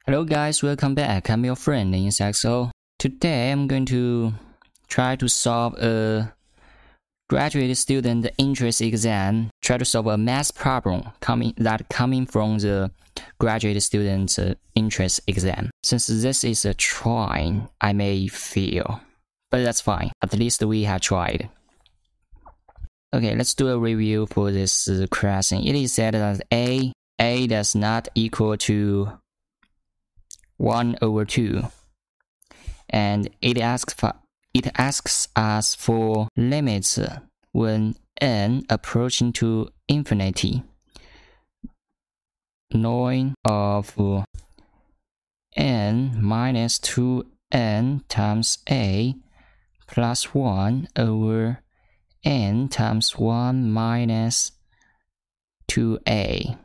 Hello guys, welcome back. I'm your friend InsXO. Today I'm going to try to solve a graduate student entrance exam. Try to solve a math problem coming from the graduate student entrance exam. Since this is a try, I may fail, but that's fine. At least we have tried. Okay, let's do a review for this question. It is said that a does not equal to 1/2, and it asks us for limits when n approaching to infinity, ln of n minus 2n times a plus 1 over n times 1 minus 2a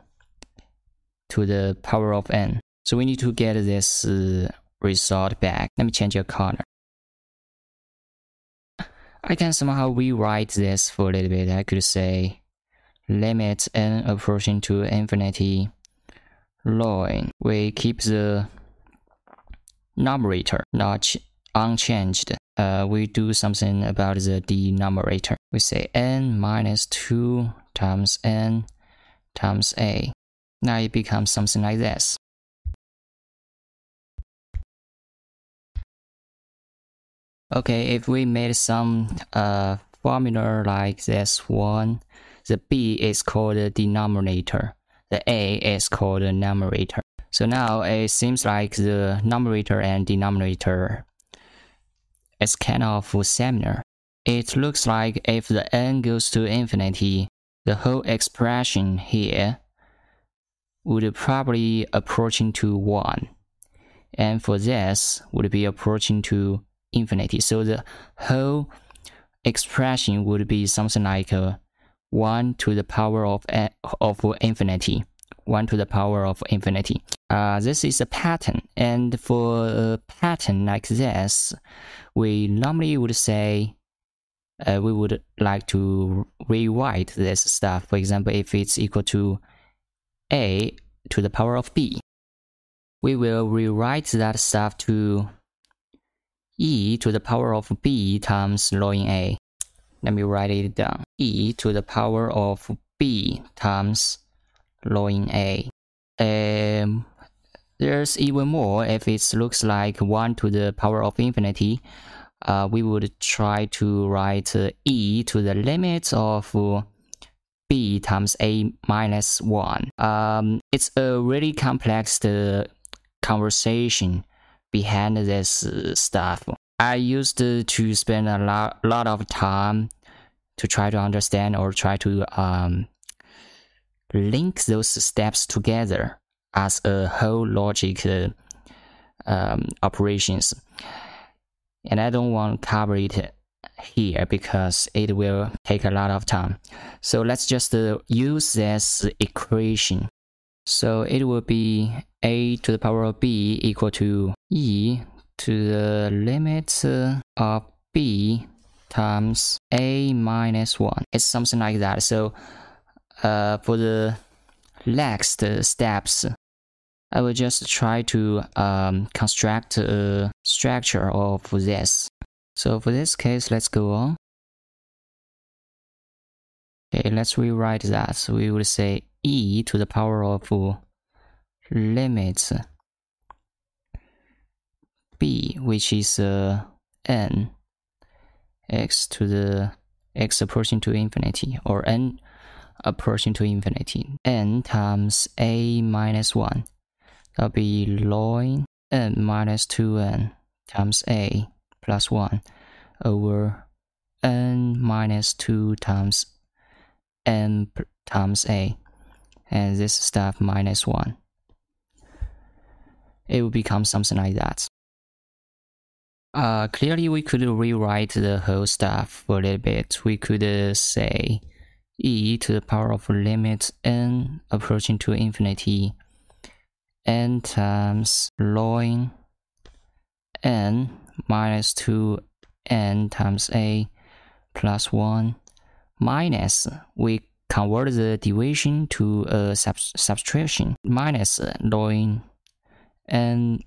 to the power of n. So we need to get this result back. Let me change your color. I can somehow rewrite this for a little bit. I could say limit n approaching to infinity, ln. We keep the numerator not unchanged. We do something about the denominator. We say n minus 2 times n times a. Now it becomes something like this. Okay, if we made some formula like this one, the b is called the denominator, the a is called the numerator. So now it seems like the numerator and denominator is kind of similar. It looks like if the n goes to infinity, the whole expression here would probably approaching to 1. And for this would be approaching to infinity. So the whole expression would be something like 1 to the power of infinity. 1 to the power of infinity. This is a pattern, and for a pattern like this, we normally would say we would like to rewrite this stuff. For example, if it's equal to a to the power of b, we will rewrite that stuff to e to the power of b times ln a. Let me write it down. E to the power of b times ln a. There's even more. If it looks like 1 to the power of infinity, we would try to write e to the limit of b times a minus 1. It's a really complex conversation behind this stuff. I used to spend a lot of time to try to understand or try to link those steps together as a whole logic operations. And I don't want to cover it here because it will take a lot of time. So let's just use this equation. So it will be a to the power of b equal to e to the limit of b times a minus 1. It's something like that. So for the next steps, I will just try to construct a structure of this. So for this case, let's go on. Okay, let's rewrite that. So we would say e to the power of limit b, which is n, x to the x approaching to infinity, or n approaching to infinity, n times a minus 1. That'll be ln n minus 2n times a plus 1 over n minus 2 times n times a, and this stuff minus 1. It will become something like that. Clearly we could rewrite the whole stuff for a little bit. We could say e to the power of limit n approaching to infinity, n times ln n minus 2n times a plus 1 minus, we convert the division to a subtraction, minus ln n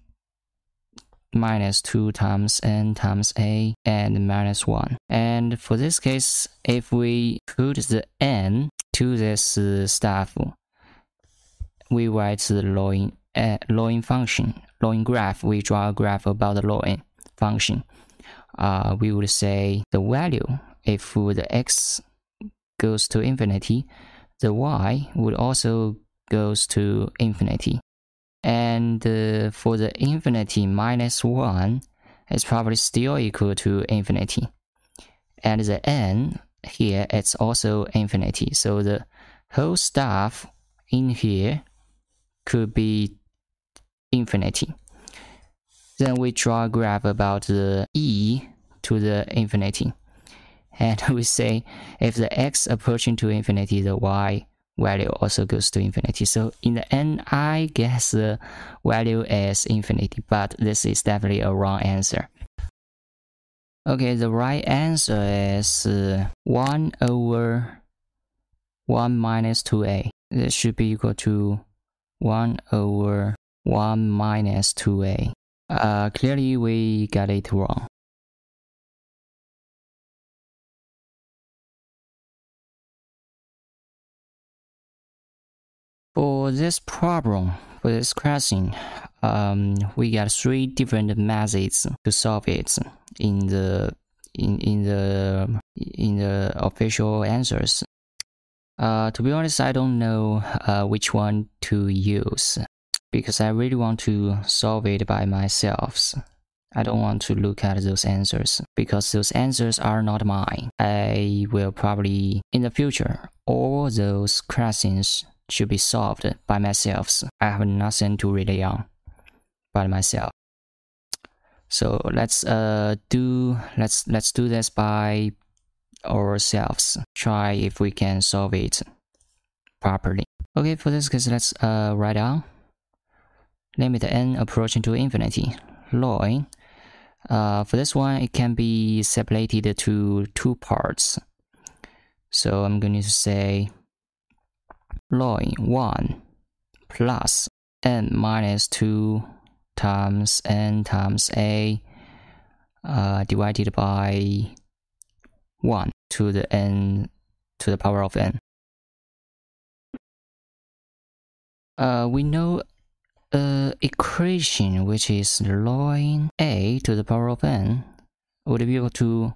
minus 2 times n times a and minus 1. And for this case, if we put the n to this stuff, we write the ln function, ln graph. We draw a graph about the ln function. We would say the value, if the x goes to infinity, the y would also goes to infinity. And for the infinity minus 1, it's probably still equal to infinity. And the n here, it's also infinity. So the whole stuff in here could be infinity. Then we draw a graph about the e to the infinity. And we say if the x approaching to infinity, the y value also goes to infinity. So in the end, I guess the value is infinity, but this is definitely a wrong answer. Okay, the right answer is 1 over 1 minus 2a. This should be equal to 1 over 1 minus 2a. Clearly we got it wrong. For this problem, for this question, we got 3 different methods to solve it in the official answers. To be honest, I don't know which one to use because I really want to solve it by myself. I don't want to look at those answers because those answers are not mine. I will probably, in the future, all those questions should be solved by myself. I have nothing to rely on by myself. So let's do this by ourselves. Try if we can solve it properly. Okay, for this case, let's write down limit n approaching to infinity. Ln. For this one, it can be separated to 2 parts. So I'm going to say ln 1 plus n minus 2 times n times a divided by 1 to the n to the power of n. We know equation which is ln a to the power of n would be equal to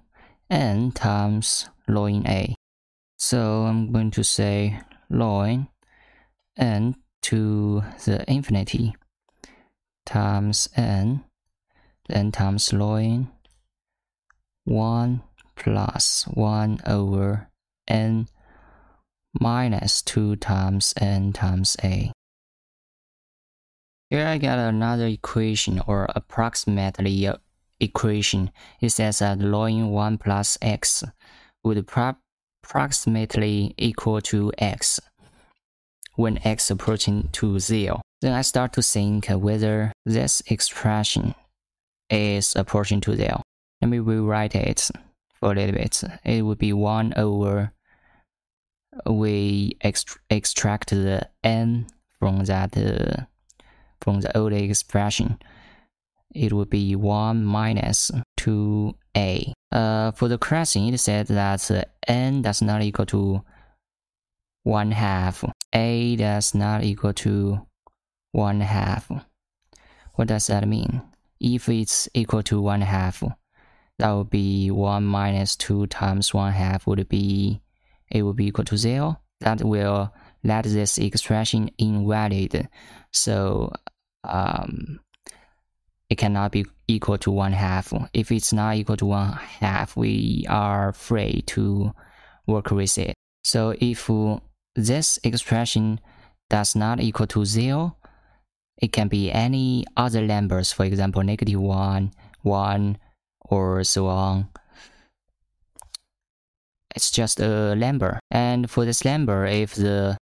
n times ln a. So I'm going to say ln n to the infinity times n, then times ln 1 plus 1 over n minus 2 times n times a. Here I got another equation, or approximately equation. It says that ln 1 plus x would approximately equal to x when x approaching to 0. Then I start to think whether this expression is approaching to 0. Let me rewrite it for a little bit. It would be 1 over, we extract the n from that from the old expression. It would be 1 minus 2a. For the question, it said that n does not equal to 1/2. A does not equal to 1/2. What does that mean? If it's equal to 1/2, that would be 1 minus 2 times 1/2 would be, it would be equal to 0. That will let this expression invalid. So it cannot be equal to 1/2. If it's not equal to 1/2, we are free to work with it. So if this expression does not equal to 0, it can be any other numbers, for example, -1, 1, or so on. It's just a number. And for this number, if the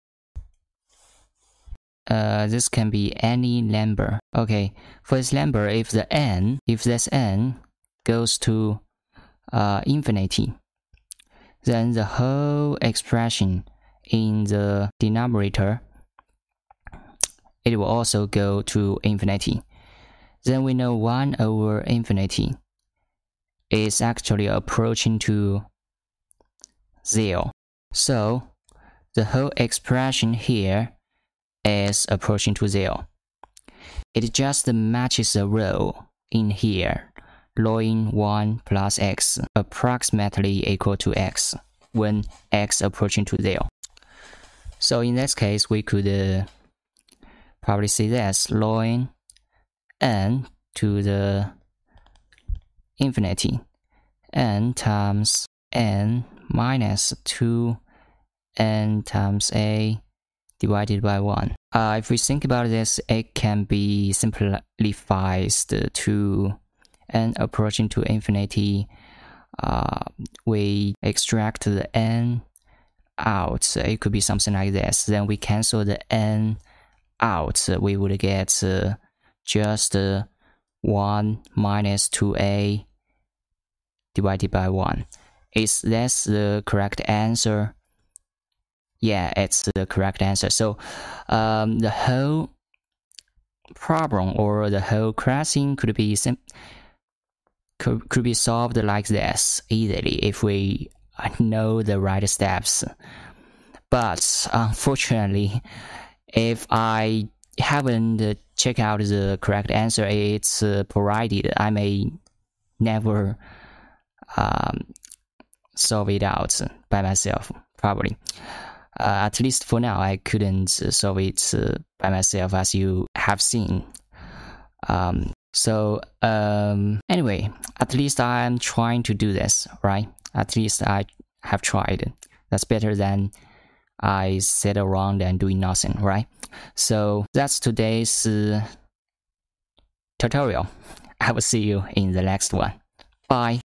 this can be any number. Okay, for this number, if this n goes to infinity, then the whole expression in the denominator it will also go to infinity. Then we know 1 over infinity is actually approaching to 0. So the whole expression here is approaching to 0. It just matches a row in here, ln 1 plus x approximately equal to x when x approaching to 0. So in this case, we could probably say this ln n to the infinity n times n minus 2 n times a divided by 1. If we think about this, it can be simplified to n approaching to infinity. We extract the n out. It could be something like this. Then we cancel the n out. We would get just 1 minus 2a divided by 1. Is this the correct answer? Yeah, it's the correct answer. So the whole problem or the whole question could be solved like this easily if we know the right steps. But unfortunately, if I haven't checked out the correct answer it's provided, I may never solve it out by myself, probably. At least for now, I couldn't solve it by myself, as you have seen. Anyway, at least I'm trying to do this, right? At least I have tried. That's better than I sit around and doing nothing, right? So that's today's tutorial. I will see you in the next one. Bye.